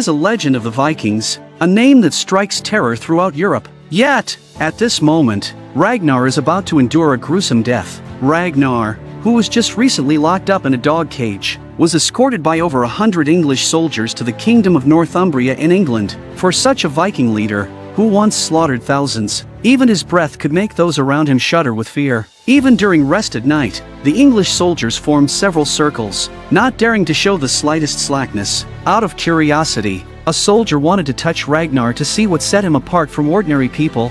is a legend of the Vikings, a name that strikes terror throughout Europe. Yet, at this moment, Ragnar is about to endure a gruesome death. Ragnar, who was just recently locked up in a dog cage, was escorted by over 100 English soldiers to the kingdom of Northumbria in England. For such a Viking leader, who once slaughtered thousands, even his breath could make those around him shudder with fear. Even during rest at night, the English soldiers formed several circles, not daring to show the slightest slackness. Out of curiosity, a soldier wanted to touch Ragnar to see what set him apart from ordinary people.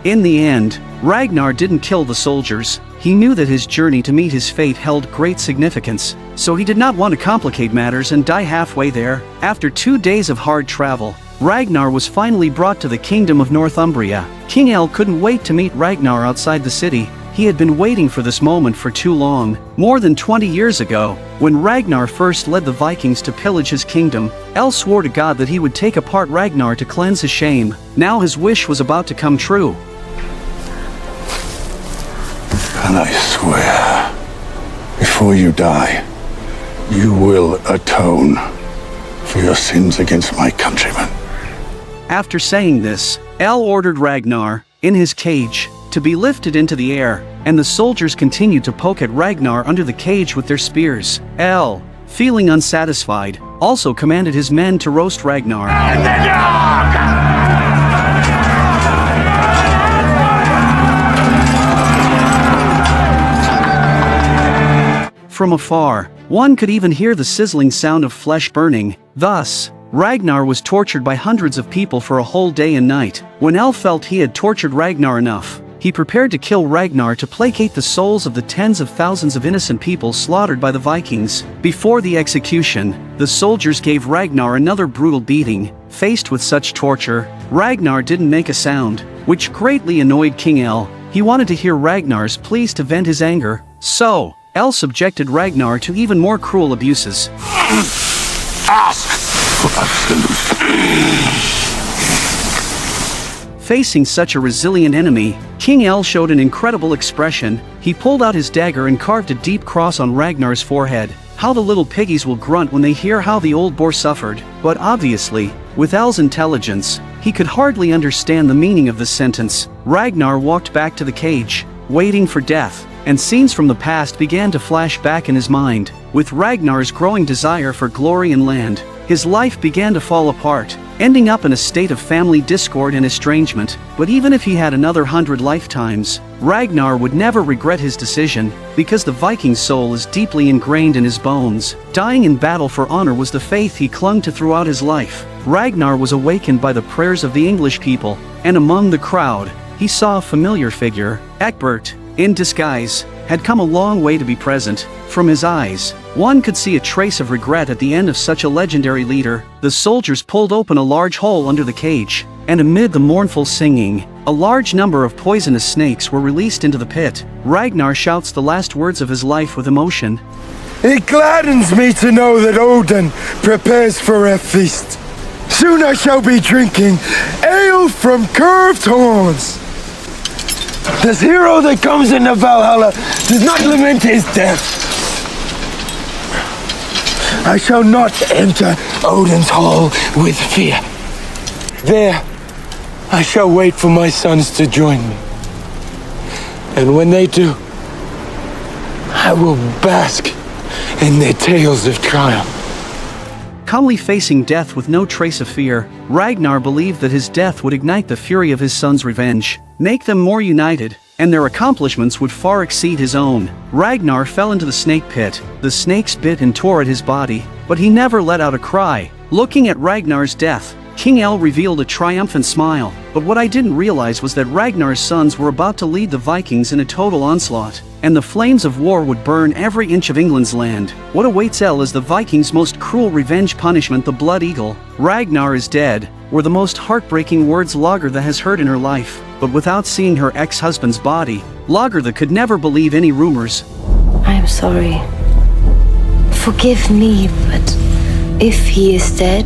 In the end, Ragnar didn't kill the soldiers. He knew that his journey to meet his fate held great significance, so he did not want to complicate matters and die halfway there. After 2 days of hard travel, Ragnar was finally brought to the kingdom of Northumbria. King El couldn't wait to meet Ragnar outside the city. He had been waiting for this moment for too long. More than 20 years ago, when Ragnar first led the Vikings to pillage his kingdom, El swore to God that he would take apart Ragnar to cleanse his shame. Now his wish was about to come true. And I swear, before you die, you will atone for your sins against my countrymen. After saying this, El ordered Ragnar, in his cage, to be lifted into the air, and the soldiers continued to poke at Ragnar under the cage with their spears. El, feeling unsatisfied, also commanded his men to roast Ragnar. From afar, one could even hear the sizzling sound of flesh burning. Thus, Ragnar was tortured by hundreds of people for a whole day and night. When El felt he had tortured Ragnar enough, he prepared to kill Ragnar to placate the souls of the tens of thousands of innocent people slaughtered by the Vikings. Before the execution, the soldiers gave Ragnar another brutal beating. Faced with such torture, Ragnar didn't make a sound, which greatly annoyed King El. He wanted to hear Ragnar's pleas to vent his anger. So, El subjected Ragnar to even more cruel abuses. Facing such a resilient enemy, King El showed an incredible expression. He pulled out his dagger and carved a deep cross on Ragnar's forehead. How the little piggies will grunt when they hear how the old boar suffered. But obviously, with El's intelligence, he could hardly understand the meaning of this sentence. Ragnar walked back to the cage, waiting for death, and scenes from the past began to flash back in his mind. With Ragnar's growing desire for glory and land, his life began to fall apart, ending up in a state of family discord and estrangement. But even if he had another 100 lifetimes, Ragnar would never regret his decision, because the Viking soul is deeply ingrained in his bones. Dying in battle for honor was the faith he clung to throughout his life. Ragnar was awakened by the prayers of the English people, and among the crowd, he saw a familiar figure. Egbert, in disguise, had come a long way to be present. From his eyes, one could see a trace of regret at the end of such a legendary leader. The soldiers pulled open a large hole under the cage, and amid the mournful singing, a large number of poisonous snakes were released into the pit. Ragnar shouts the last words of his life with emotion. It gladdens me to know that Odin prepares for a feast. Soon I shall be drinking ale from curved horns. This hero that comes into Valhalla does not lament his death. I shall not enter Odin's hall with fear. There, I shall wait for my sons to join me. And when they do, I will bask in their tales of triumph. Calmly facing death with no trace of fear, Ragnar believed that his death would ignite the fury of his sons' revenge, make them more united, and their accomplishments would far exceed his own. Ragnar fell into the snake pit. The snakes bit and tore at his body, but he never let out a cry. Looking at Ragnar's death, King El revealed a triumphant smile. But what I didn't realize was that Ragnar's sons were about to lead the Vikings in a total onslaught, and the flames of war would burn every inch of England's land. What awaits El is the Vikings' most cruel revenge punishment, the Blood Eagle. Ragnar is dead, were the most heartbreaking words Lagertha has heard in her life. But without seeing her ex-husband's body, Lagertha could never believe any rumors. I am sorry. Forgive me, but if he is dead...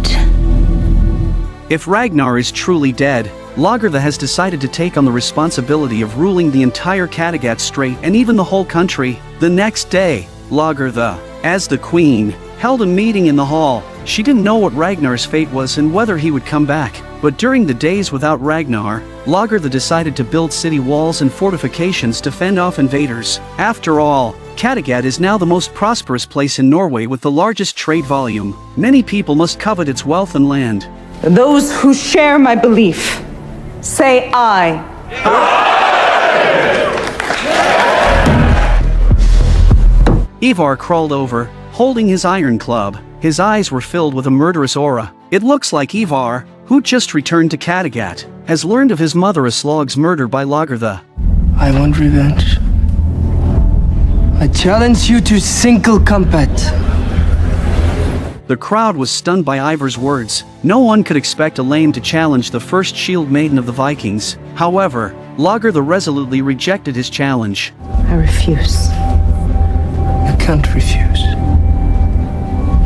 If Ragnar is truly dead, Lagertha has decided to take on the responsibility of ruling the entire Kattegat Strait and even the whole country. The next day, Lagertha, as the queen, held a meeting in the hall. She didn't know what Ragnar's fate was and whether he would come back. But during the days without Ragnar, Lagertha decided to build city walls and fortifications to fend off invaders. After all, Kattegat is now the most prosperous place in Norway with the largest trade volume. Many people must covet its wealth and land. Those who share my belief, say aye. Ivar crawled over, holding his iron club. His eyes were filled with a murderous aura. It looks like Ivar, who just returned to Kattegat, has learned of his mother Aslog's murder by Lagertha. I want revenge. I challenge you to single combat. The crowd was stunned by Ivar's words. No one could expect a lame to challenge the first shield maiden of the Vikings. However, Lagertha resolutely rejected his challenge. I refuse. You can't refuse.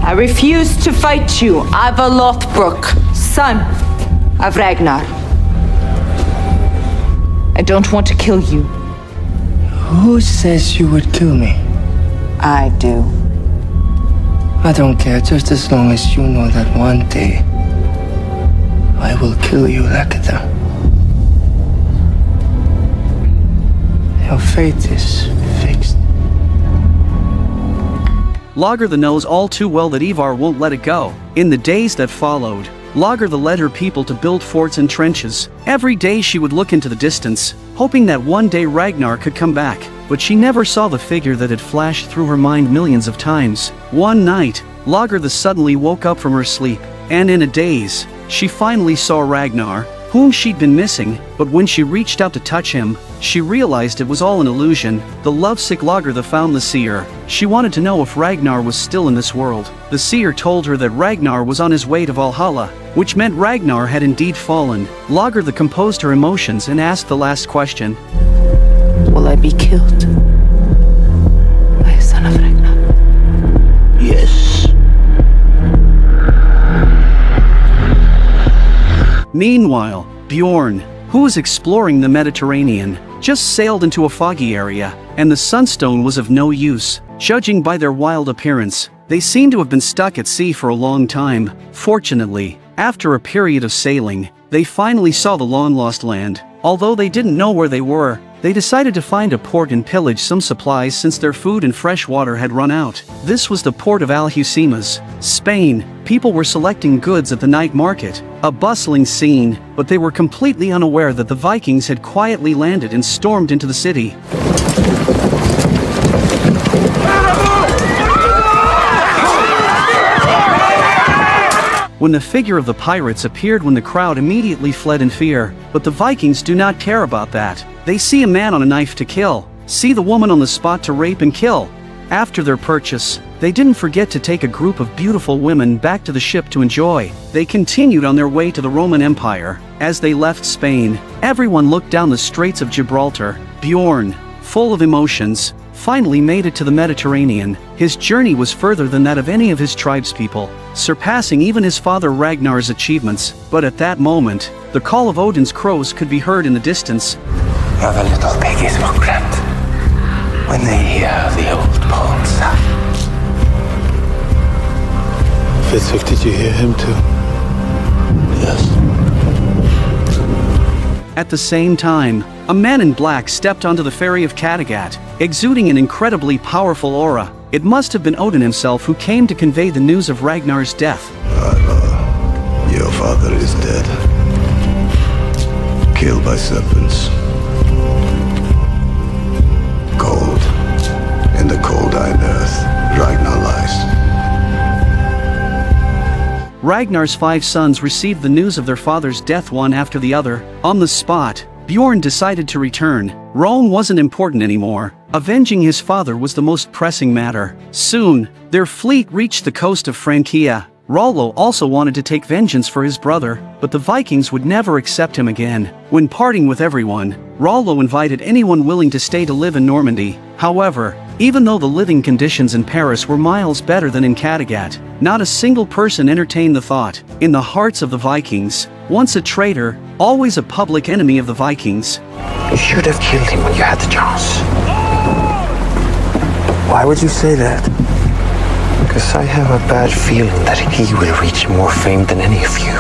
I refuse to fight you, Ragnar Lothbrok, son of Ragnar. I don't want to kill you. Who says you would kill me? I do. I don't care, just as long as you know that one day I will kill you, Lagertha. Your fate is fixed. Lagertha knows all too well that Ivar won't let it go. In the days that followed, Lagertha led her people to build forts and trenches. Every day she would look into the distance, hoping that one day Ragnar could come back, but she never saw the figure that had flashed through her mind millions of times. One night, Lagertha suddenly woke up from her sleep, and in a daze, she finally saw Ragnar, whom she'd been missing, but when she reached out to touch him, she realized it was all an illusion. The lovesick Lagertha found the seer. She wanted to know if Ragnar was still in this world. The seer told her that Ragnar was on his way to Valhalla, which meant Ragnar had indeed fallen. Lagertha composed her emotions and asked the last question. Will I be killed by a son of Ragnar? Yes. Meanwhile, Bjorn, who was exploring the Mediterranean, just sailed into a foggy area, and the sunstone was of no use. Judging by their wild appearance, they seemed to have been stuck at sea for a long time. Fortunately, after a period of sailing, they finally saw the long-lost land. Although they didn't know where they were, they decided to find a port and pillage some supplies since their food and fresh water had run out. This was the port of Alhucemas, Spain. People were selecting goods at the night market, a bustling scene, but they were completely unaware that the Vikings had quietly landed and stormed into the city. When the figure of the pirates appeared, when the crowd immediately fled in fear, but the Vikings do not care about that. They see a man on a knife to kill, see the woman on the spot to rape and kill. After their purchase, they didn't forget to take a group of beautiful women back to the ship to enjoy. They continued on their way to the Roman Empire. As they left Spain, everyone looked down the Straits of Gibraltar. Bjorn, full of emotions, finally made it to the Mediterranean. His journey was further than that of any of his tribespeople, surpassing even his father Ragnar's achievements. But at that moment, the call of Odin's crows could be heard in the distance. The little piggies will grunt when they hear the old pole sound. Fitzek, did you hear him too? Yes. At the same time, a man in black stepped onto the ferry of Kattegat, exuding an incredibly powerful aura. It must have been Odin himself who came to convey the news of Ragnar's death. Your father is dead. Killed by serpents. Cold. In the cold iron earth, Ragnar lies. Ragnar's 5 sons received the news of their father's death one after the other. On the spot, Bjorn decided to return. Rome wasn't important anymore. Avenging his father was the most pressing matter. Soon, their fleet reached the coast of Francia. Rollo also wanted to take vengeance for his brother, but the Vikings would never accept him again. When parting with everyone, Rollo invited anyone willing to stay to live in Normandy. However, even though the living conditions in Paris were miles better than in Kattegat, not a single person entertained the thought. In the hearts of the Vikings, once a traitor, always a public enemy of the Vikings. You should have killed him when you had the chance. Why would you say that? Because I have a bad feeling that he will reach more fame than any of you.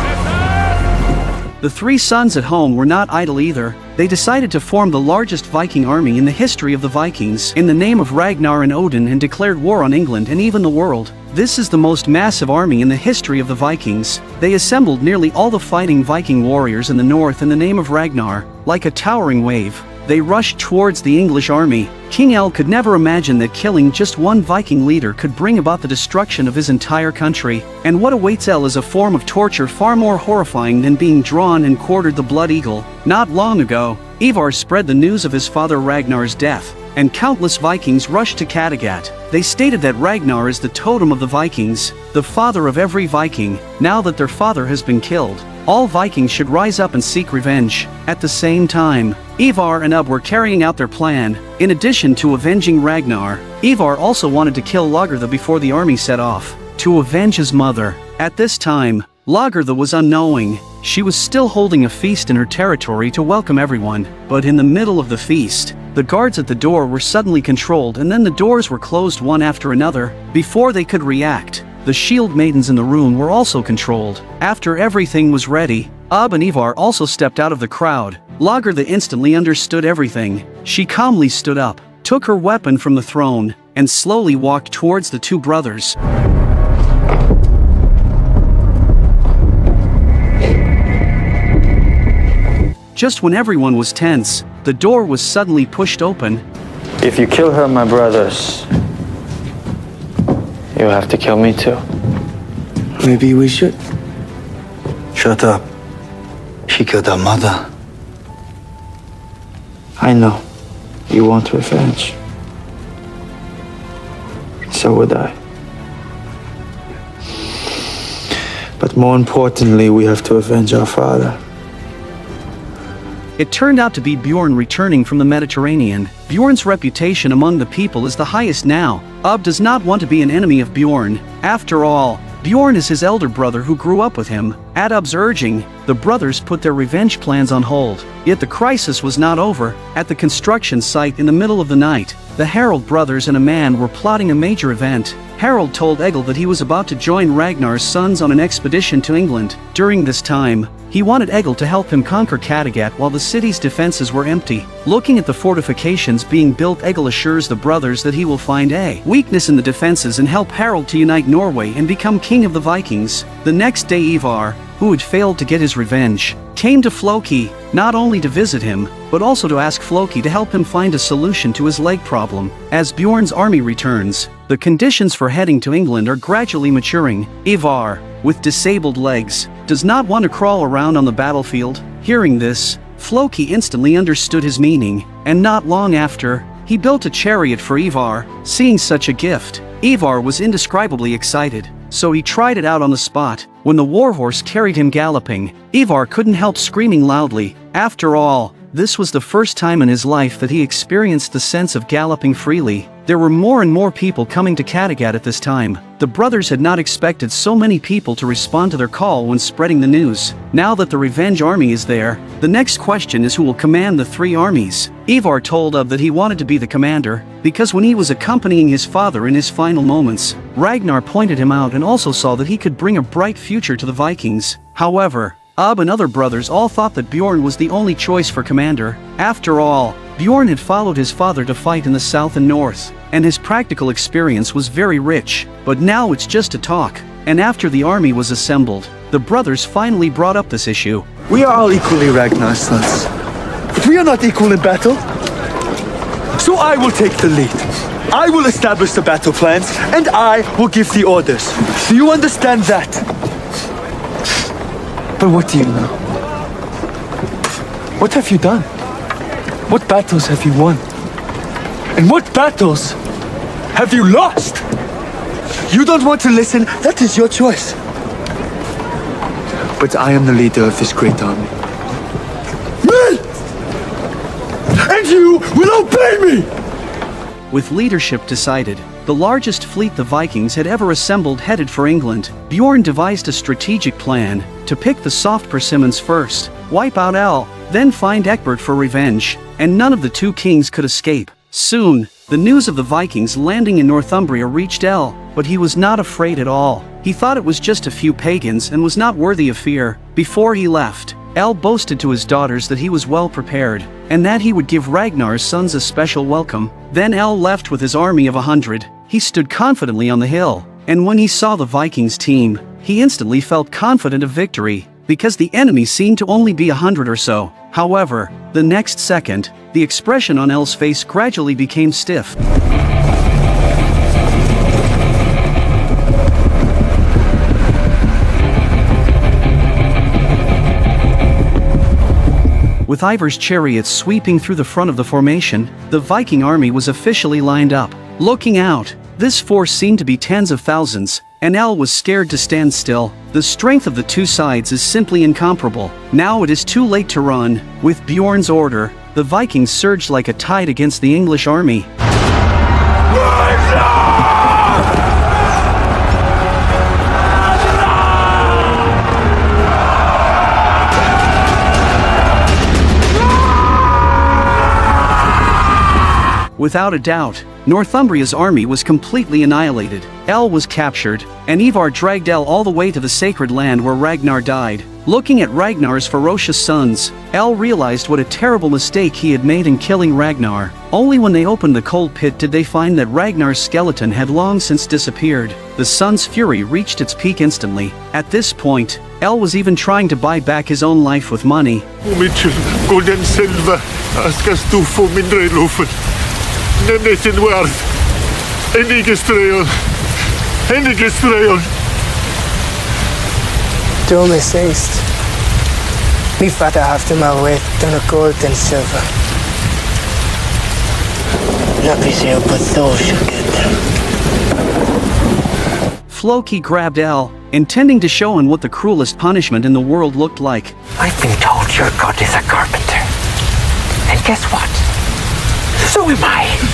The three sons at home were not idle either. They decided to form the largest Viking army in the history of the Vikings in the name of Ragnar and Odin, and declared war on England and even the world. This is the most massive army in the history of the Vikings. They assembled nearly all the fighting Viking warriors in the north in the name of Ragnar. Like a towering wave, they rushed towards the English army. King El could never imagine that killing just one Viking leader could bring about the destruction of his entire country. And what awaits El is a form of torture far more horrifying than being drawn and quartered the blood eagle. Not long ago, Ivar spread the news of his father Ragnar's death, and countless Vikings rushed to Kattegat. They stated that Ragnar is the totem of the Vikings, the father of every Viking. Now that their father has been killed, all Vikings should rise up and seek revenge. At the same time, Ivar and Ub were carrying out their plan. In addition to avenging Ragnar, Ivar also wanted to kill Lagertha before the army set off, to avenge his mother. At this time, Lagertha was unknowing. She was still holding a feast in her territory to welcome everyone, but in the middle of the feast, the guards at the door were suddenly controlled, and then the doors were closed one after another. Before they could react, the shield maidens in the room were also controlled. After everything was ready, Ub and Ivar also stepped out of the crowd. Lagertha instantly understood everything. She calmly stood up, took her weapon from the throne, and slowly walked towards the two brothers. Just when everyone was tense, the door was suddenly pushed open. If you kill her, my brothers, you'll have to kill me too. Maybe we should. Shut up. She killed our mother. I know. You want revenge. So would I. But more importantly, we have to avenge our father. It turned out to be Bjorn returning from the Mediterranean. Bjorn's reputation among the people is the highest now. Ub does not want to be an enemy of Bjorn. After all, Bjorn is his elder brother who grew up with him. At Ub's urging, the brothers put their revenge plans on hold. Yet the crisis was not over. At the construction site in the middle of the night, the Harald brothers and a man were plotting a major event. Harald told Egil that he was about to join Ragnar's sons on an expedition to England. During this time, he wanted Egil to help him conquer Kattegat while the city's defenses were empty. Looking at the fortifications being built, Egil assures the brothers that he will find a weakness in the defenses and help Harald to unite Norway and become king of the Vikings. The next day, Ivar, who had failed to get his revenge, came to Floki, not only to visit him, but also to ask Floki to help him find a solution to his leg problem. As Bjorn's army returns, the conditions for heading to England are gradually maturing. Ivar, with disabled legs, does not want to crawl around on the battlefield. Hearing this, Floki instantly understood his meaning, and not long after, he built a chariot for Ivar. Seeing such a gift, Ivar was indescribably excited, so he tried it out on the spot. When the warhorse carried him galloping, Ivar couldn't help screaming loudly. After all, this was the first time in his life that he experienced the sense of galloping freely. There were more and more people coming to Kattegat at this time. The brothers had not expected so many people to respond to their call when spreading the news. Now that the revenge army is there, the next question is who will command the three armies. Ivar told Ub that he wanted to be the commander, because when he was accompanying his father in his final moments, Ragnar pointed him out and also saw that he could bring a bright future to the Vikings. However, Ub and other brothers all thought that Bjorn was the only choice for commander. After all, Bjorn had followed his father to fight in the south and north, and his practical experience was very rich. But now it's just a talk. And after the army was assembled, the brothers finally brought up this issue. We are all equally Ragnar's sons, but we are not equal in battle. So I will take the lead. I will establish the battle plans, and I will give the orders. Do you understand that? But what do you know? What have you done? What battles have you won? And what battles have you lost? You don't want to listen, that is your choice. But I am the leader of this great army. Me! And you will obey me! With leadership decided, the largest fleet the Vikings had ever assembled headed for England. Bjorn devised a strategic plan to pick the soft persimmons first, wipe out El, then find Egbert for revenge, and none of the two kings could escape. Soon, the news of the Vikings landing in Northumbria reached El, but he was not afraid at all. He thought it was just a few pagans and was not worthy of fear. Before he left, El boasted to his daughters that he was well prepared, and that he would give Ragnar's sons a special welcome. Then El left with his army of 100. He stood confidently on the hill, and when he saw the Vikings team, he instantly felt confident of victory, because the enemy seemed to only be 100 or so. However, the next second, the expression on El's face gradually became stiff. With Ivar's chariots sweeping through the front of the formation, the Viking army was officially lined up. Looking out, this force seemed to be tens of thousands, and El was scared to stand still. The strength of the two sides is simply incomparable. Now it is too late to run. With Bjorn's order, the Vikings surged like a tide against the English army. Without a doubt, Northumbria's army was completely annihilated. El was captured, and Ivar dragged El all the way to the sacred land where Ragnar died. Looking at Ragnar's ferocious sons, El realized what a terrible mistake he had made in killing Ragnar. Only when they opened the cold pit did they find that Ragnar's skeleton had long since disappeared. The sons' fury reached its peak instantly. At this point, El was even trying to buy back his own life with money. Du mig sist. Min fatter har haft mig rätt och gold and silver. Let me see what those you get. Floki grabbed El, intending to show him what the cruelest punishment in the world looked like. I've been told your god is a carpenter. And guess what? So am I.